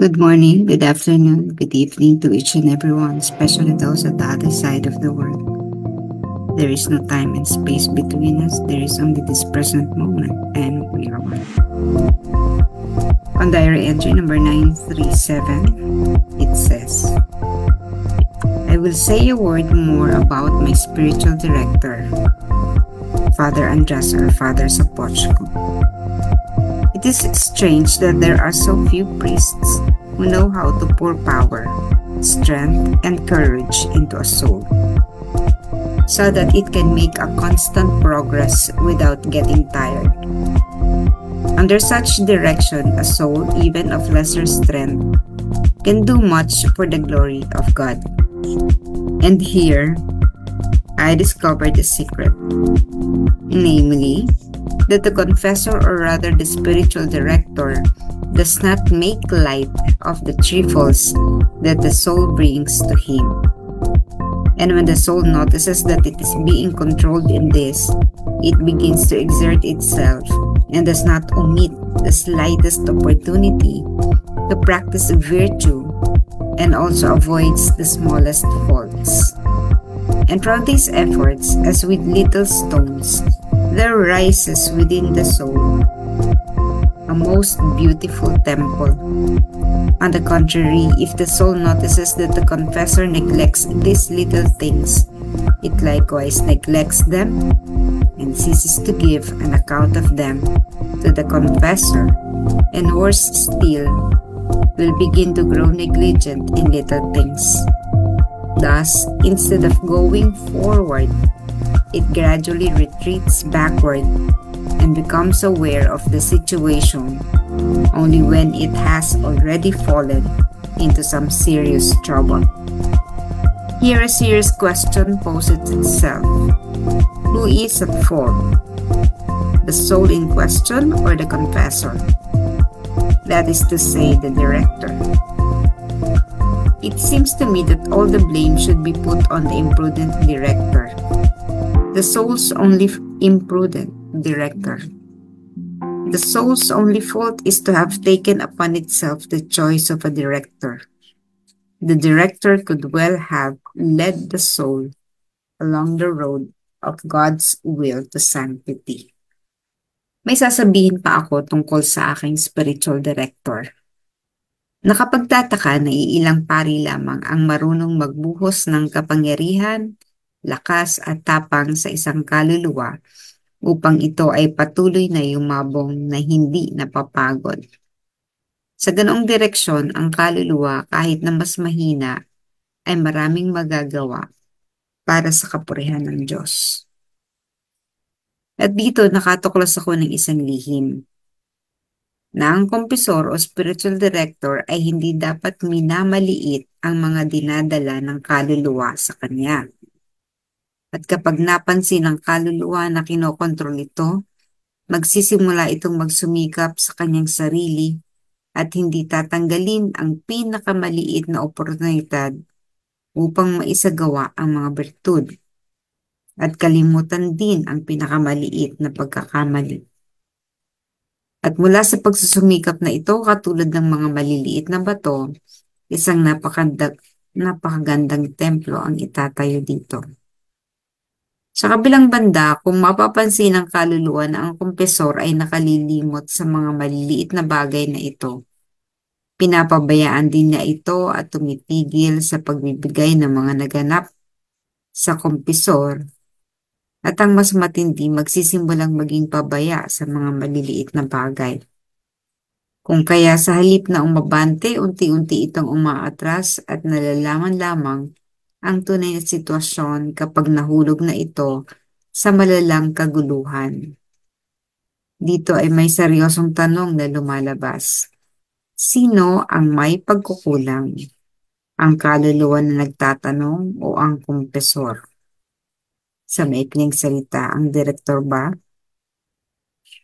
Good morning, good afternoon, good evening to each and everyone, especially those at the other side of the world. There is no time and space between us, there is only this present moment, and we are one. On diary entry number 937, it says, I will say a word more about my spiritual director, Father Andres or Father Sapochko. It is strange that there are so few priests who know how to pour power, strength, and courage into a soul, so that it can make a constant progress without getting tired. Under such direction, a soul, even of lesser strength, can do much for the glory of God. And here, I discovered a secret, namely, that the confessor, or rather the spiritual director, does not make light of the trifles that the soul brings to him. And when the soul notices that it is being controlled in this, it begins to exert itself and does not omit the slightest opportunity to practice virtue and also avoids the smallest faults. And from these efforts, as with little stones, there rises within the soul a most beautiful temple. On the contrary, if the soul notices that the confessor neglects these little things, it likewise neglects them and ceases to give an account of them to the confessor, and worse still, will begin to grow negligent in little things. Thus, instead of going forward, it gradually retreats backward and becomes aware of the situation only when it has already fallen into some serious trouble. Here a serious question poses itself. Who is at fault? The soul in question or the confessor? That is to say, the director. It seems to me that all the blame should be put on the imprudent director, the soul's only imprudent director. The soul's only fault is to have taken upon itself the choice of a director. The director could well have led the soul along the road of God's will to sanctity. May sasabihin pa ako tungkol sa aking spiritual director. Nakapagtataka na iilang pari lamang ang marunong magbuhos ng kapangyarihan, lakas at tapang sa isang kaluluwa upang ito ay patuloy na yumabong na hindi napapagod. Sa ganoong direksyon, ang kaluluwa kahit na mas mahina ay maraming magagawa para sa kapurihan ng Diyos. At dito nakatuklas ako ng isang lihim na ang kumpisor o spiritual director ay hindi dapat minamaliit ang mga dinadala ng kaluluwa sa kanya. At kapag napansin ng kaluluwa na kinokontrol ito, magsisimula itong magsumikap sa kanyang sarili at hindi tatanggalin ang pinakamaliit na oportunidad upang maisagawa ang mga bertud at kalimutan din ang pinakamaliit na pagkakamali. At mula sa pagsusumikap na ito, katulad ng mga maliliit na bato, isang napakagandang templo ang itatayo dito. Sa kabilang banda, kung mapapansin ng kaluluwa na ang kumpesor ay nakalilimot sa mga maliliit na bagay na ito, pinapabayaan din niya ito at tumitigil sa pagbibigay ng mga naganap sa kumpesor, at ang mas matindi magsisimulang maging pabaya sa mga maliliit na bagay. Kung kaya sa halip na umabante, unti-unti itong umaatras at nalalaman lamang ang tunay na sitwasyon kapag nahulog na ito sa malalang kaguluhan. Dito ay may seryosong tanong na lumalabas. Sino ang may pagkukulang? Ang kaluluwa na nagtatanong o ang kumpesor? Sa maikling salita, ang direktor ba?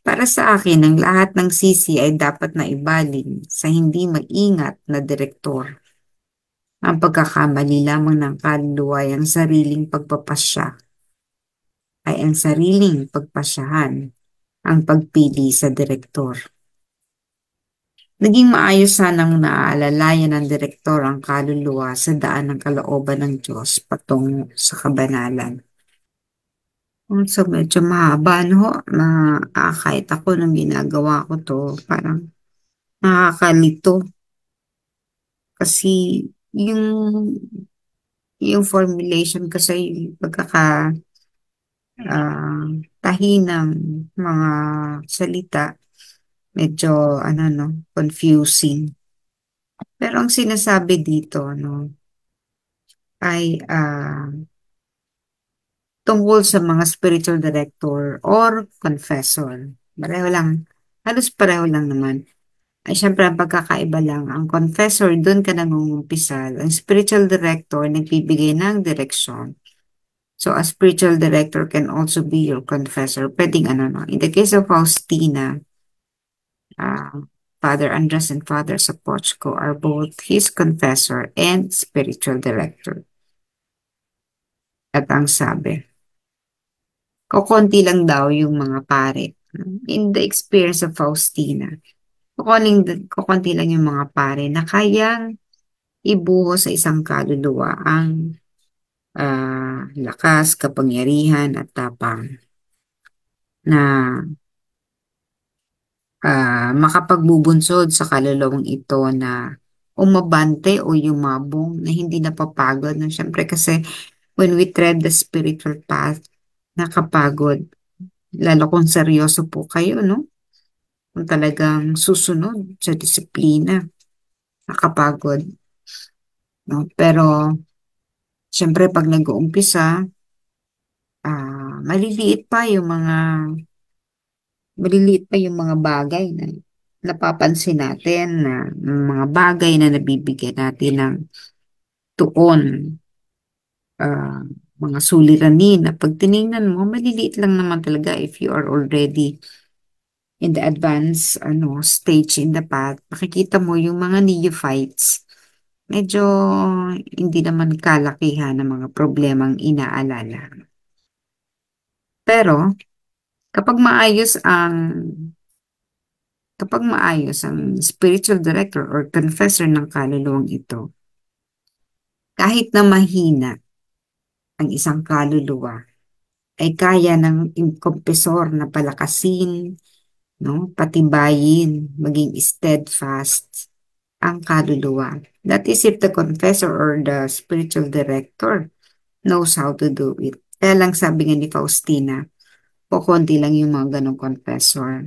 Para sa akin, ang lahat ng sisi ay dapat na ibaling sa hindi mag-ingat na direktor. Ang pagkakamali lamang ng kaluluwa ay ang sariling pagpapasya, ay ang sariling pagpasyahan, ang pagpili sa direktor. Naging maayos sanang naaalalayan ng direktor ang kaluluwa sa daan ng kalooban ng Diyos patungo sa kabanalan. So medyo mahaba, no? Kahit ako nung ginagawa ko to, parang nakakalito. Kasi yung, yung formulation kasi yung ah, tahi ng mga salita, medyo, ano, no, confusing. Pero ang sinasabi dito, no, ay tungkol sa mga spiritual director or confessor. Pareho lang, halos pareho lang naman. Ay syempre ang pagkakaiba lang, ang confessor doon ka nangungumpisal, ang spiritual director nagbibigay ng direksyon. So a spiritual director can also be your confessor. Pwedeng ano no. In the case of Faustina, uh, Father Andres and Father Sapochko are both his confessor and spiritual director. At ang sabi, kokonti lang daw yung mga pare. In the experience of Faustina, kokonti lang yung mga pare na kayang ibuho sa isang kaluluwa ang lakas, kapangyarihan at tapang na makapagbubunsod sa kaluluwang ito na umabante o yumabong na hindi napapagod. No? Siyempre kasi when we tread the spiritual path, nakapagod. Lalo kung seryoso po kayo, no? Kung talagang susunod sa disiplina, nakapagod. No? Pero, siyempre, pag nag-uumpisa, maliliit pa yung mga bagay na napapansin natin na mga bagay na nabibigyan natin ng tuon, ah, mga suliranin na pag tinignan mo, maliliit lang naman talaga if you are already in the advanced stage in the path. Makikita mo yung mga neophytes, medyo hindi naman kalakihan ng mga problemang inaalala. Pero kapag maayos ang spiritual director or confessor ng kaluluwang ito, kahit na mahina ang isang kaluluwa, ay kaya ng kompesor na palakasin, no, patibayin, maging steadfast ang kaluluwa. That is if the confessor or the spiritual director knows how to do it. Kaya lang sabi nga ni Faustina, kukunti lang yung mga ganong confessor.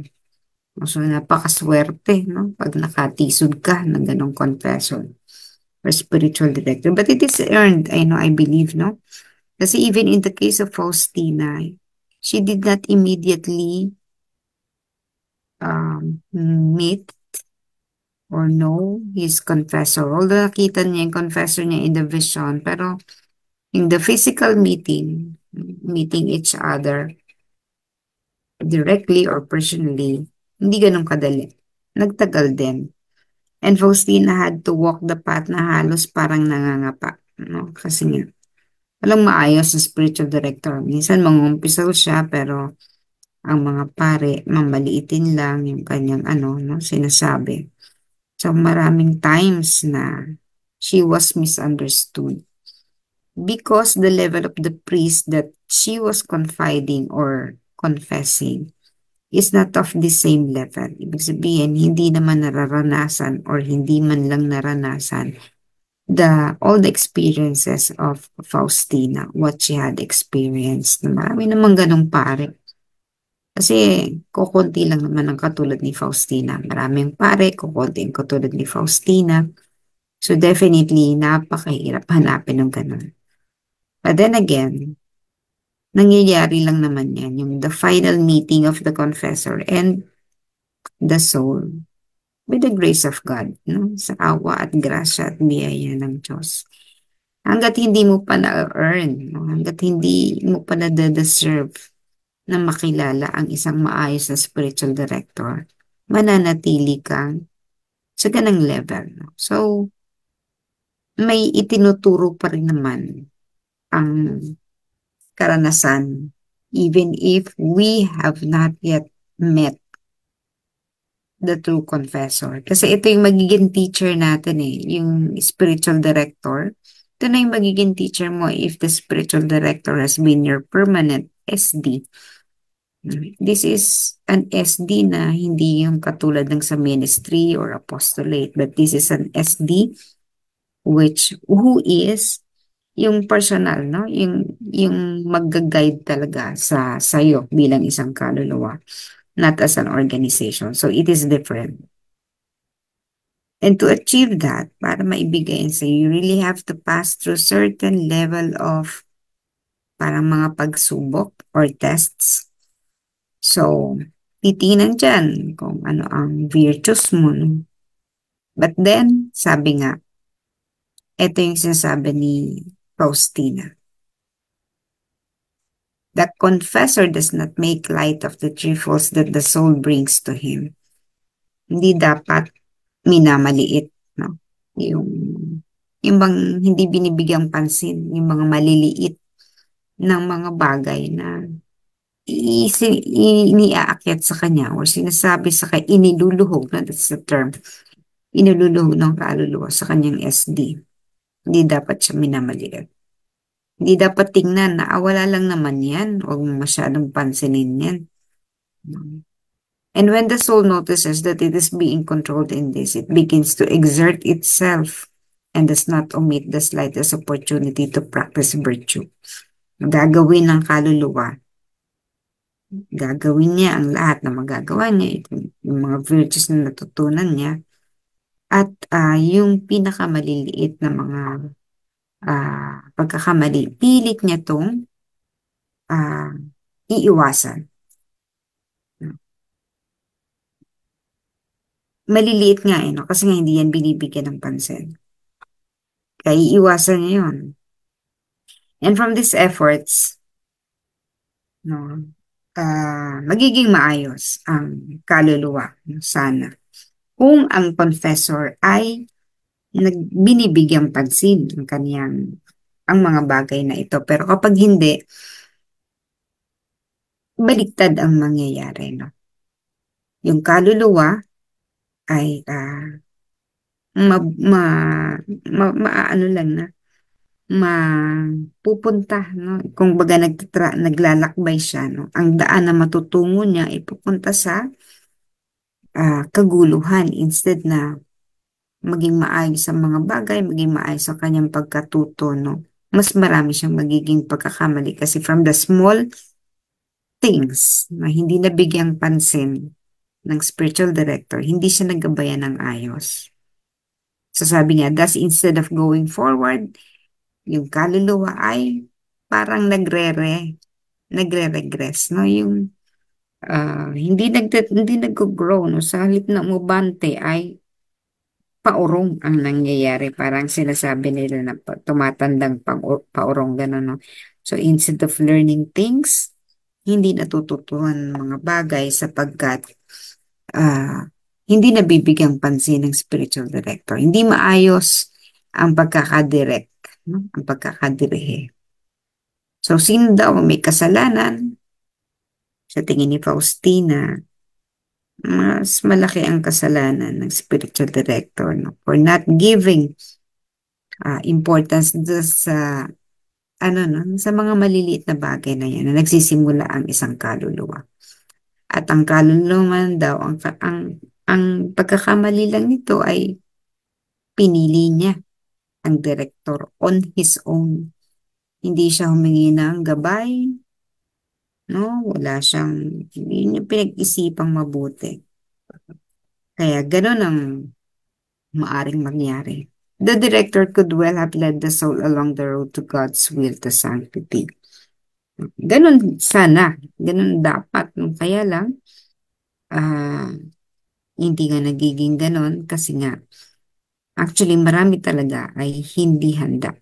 So, napakaswerte, no? Pag nakatisod ka ng ganong confessor or spiritual director. But it is earned, I believe, no? Kasi even in the case of Faustina, she did not immediately meet or know his confessor. Although nakita niya yung confessor niya in the vision, pero in the physical meeting each other directly or personally, hindi ganun kadali. Nagtagal din. And Faustina had to walk the path na halos parang nangangapa. No? Kasi nga, walang maayos na spiritual director. Minsan mangumpisaw siya pero ang mga pare, mamaliitin lang yung kanyang no, sinasabi. So maraming times na she was misunderstood because the level of the priest that she was confiding or confessing is not of the same level. Ibig sabihin, hindi naman nararanasan or hindi man lang naranasan all the experiences of Faustina, what she had experienced. Marami namang ganong pare. Kasi kukunti lang naman ang katulad ni Faustina. Maraming pare, kukunti ang katulad ni Faustina. So definitely, napakahirap hanapin ng ganun. But then again, nangyayari lang naman yan, yung the final meeting of the confessor and the soul with the grace of God, no? Sa awa at grasya at biyaya ng Diyos. Hanggat hindi mo pa na-earn, no? Hanggat hindi mo pa na-deserve na makilala ang isang maayos na spiritual director, mananatili kang sa ganang level. No? So, may itinuturo pa rin naman ang karanasan even if we have not yet met the true confessor. Kasi ito yung magiging teacher natin eh, yung spiritual director. Ito na yung magiging teacher mo if the spiritual director has been your permanent SD. This is an SD na hindi yung katulad ng sa ministry or apostolate, but this is an SD who is yung personal, no? Yung mag-guide talaga sa sayo bilang isang kaluluwa, not as an organization. So it is different. And to achieve that, para maibigay sa'yo, you really have to pass through certain level of parang mga pagsubok or tests. So, titinan dyan kung ano ang virtues mo. No? But then, sabi nga, ito yung sinasabi ni Faustina. The confessor does not make light of the trifles that the soul brings to him. Hindi dapat minamaliit, no? Yung bang hindi binibigyang pansin, yung mga maliliit ng mga bagay na iniaakyat sa kanya or sinasabi sa kanya, iniluluhog, na that's the term, iniluluhog ng kaluluwa sa kanyang SD. Hindi dapat siya minamaliit. Hindi dapat tingnan na wala lang naman yan, huwag masyadong pansinin yan. And when the soul notices that it is being controlled in this, it begins to exert itself and does not omit the slightest opportunity to practice virtue. Gagawin ng kaluluwa. Gagawin niya ang lahat na magagawa niya, yung mga virtues na natutunan niya, at yung pinakamaliliit na mga pagkakamali, pilit niya itong iiwasan. Maliliit nga no? Kasi nga hindi yan binibigyan ng pansin. Kaya iiwasan niya yun. And from these efforts, no, magiging maayos ang kaluluwa, sana. Kung ang confessor ay binibigyang pansin ng kaniyang ang mga bagay na ito. Pero kapag hindi, baliktad ang mangyayari. No? Yung kaluluwa ay ano lang na, mapupunta, no? Kung baga naglalakbay siya, no? Ang daan na matutungo niya ay pupunta sa kaguluhan instead na maging maayos sa mga bagay, maging maayos sa kanyang pagkatuto, no? Mas marami siyang magiging pagkakamali kasi from the small things na hindi nabigyang pansin ng spiritual director, hindi siya nagabayan ng ayos. So sabi niya, thus instead of going forward, yung kaluluwa ay parang nagre-regress, no? Yung hindi nag-grow, no? Sa halip na umubante ay paurong ang nangyayari. Parang sinasabi nila na tumatandang paurong, gano'n, no? So instead of learning things, hindi natututuhan ng mga bagay sapagkat hindi nabibigyang pansin ng spiritual director. Hindi maayos ang pagkakadirect, no? Ang pagkakadirihe. So, sino daw may kasalanan? Sa tingin ni Faustina, mas malaki ang kasalanan ng spiritual director, no? For not giving importance sa sa mga maliliit na bagay na yan na nagsisimula ang isang kaluluwa. At ang kaluluwa daw, ang pagkakamali lang nito ay pinili niya ang director on his own. Hindi siya humingi ng gabay, no? Hindi niya pinag-isipang mabuti. Kaya gano'n ang maaring mangyari. The director could well have led the soul along the road to God's will to sanctity. Ganun sana, ganun dapat. Kaya lang, hindi nga nagiging ganun kasi nga, actually marami talaga ay hindi handa.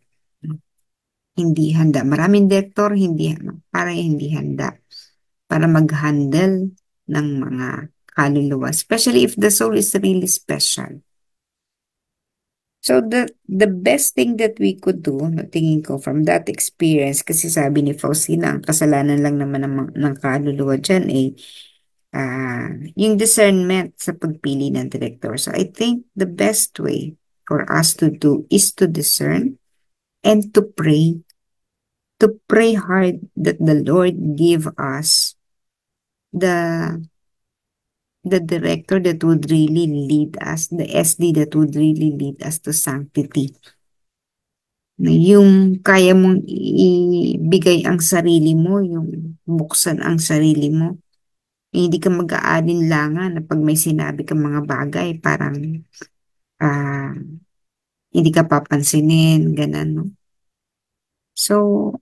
Hindi handa. Maraming director, hindi handa para mag-handle ng mga kaluluwa. Especially if the soul is really special. So the best thing that we could do, tingin ko from that experience, kasi sabi ni Faustina, ang kasalanan lang naman ng kaluluwa dyan yung discernment sa pagpili ng director. So I think the best way for us to do is to discern and to pray hard that the Lord give us the the director that would really lead us, the SD that would really lead us to sanctity. Na yung kaya mong ibigay ang sarili mo, yung buksan ang sarili mo. Hindi ka mag-aalinlangan na pag may sinabi kang mga bagay, parang ah, hindi ka papansinin, ganun, no? So,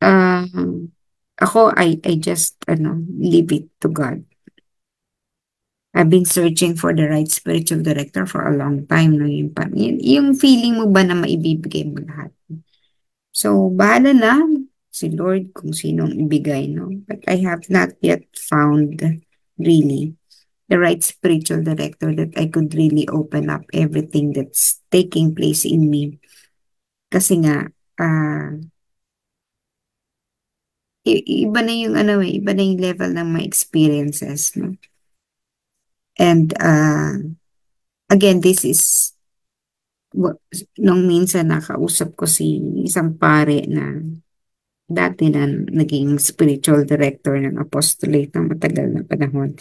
ah, I just, leave it to God. I've been searching for the right spiritual director for a long time, no? Yung feeling mo ba na maibibigay mo lahat? So, bahala na si Lord kung sinong ibigay, no? But I have not yet found really the right spiritual director that I could really open up everything that's taking place in me. Kasi nga, iba na yung iba na yung level ng my experiences, no? And again, this is nung minsan nakausap ko si isang pare na dati na naging spiritual director ng apostolate ng matagal na panahon.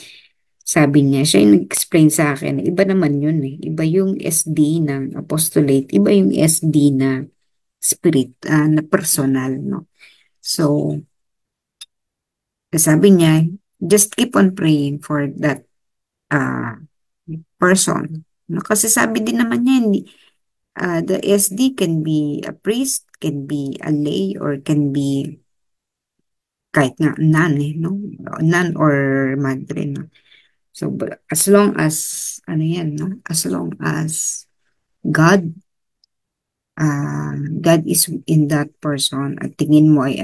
Sabi niya, siya yung nag-explain sa akin, iba naman yun eh. Iba yung SD ng apostolate, iba yung SD na spirit, na personal, no? So, sabi niya, just keep on praying for that uh, person. No? Kasi sabi din naman niya, the SD can be a priest, can be a lay, or can be kahit nga nun no? Nun or madre, no? So, as long as, yan, no? As long as God, God is in that person at tingin mo ay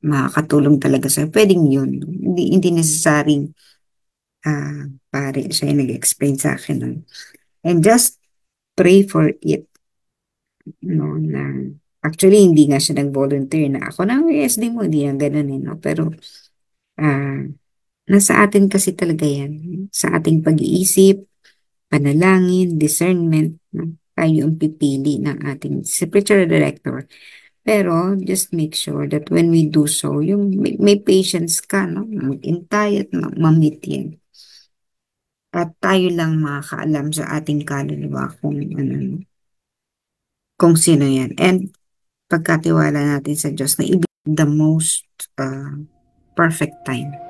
makakatulong talaga sa'yo, pwedeng yun. No? Hindi necessarying pare, siya yung nag-explain sa akin nun. And just pray for it, no, na actually, hindi nga siya nag-volunteer na ako na SD mo, hindi na ganun no? Pero, ah, nasa atin kasi talaga yan. Sa ating pag-iisip, panalangin, discernment, no? Tayo ang pipili ng ating spiritual director. Pero, just make sure that when we do so, yung may patience ka, no? Mag-intay at mamit yan. At tayo lang makakaalam sa ating kaluluwa kung sino yan. And pagkatiwala natin sa Diyos na ibig the most perfect time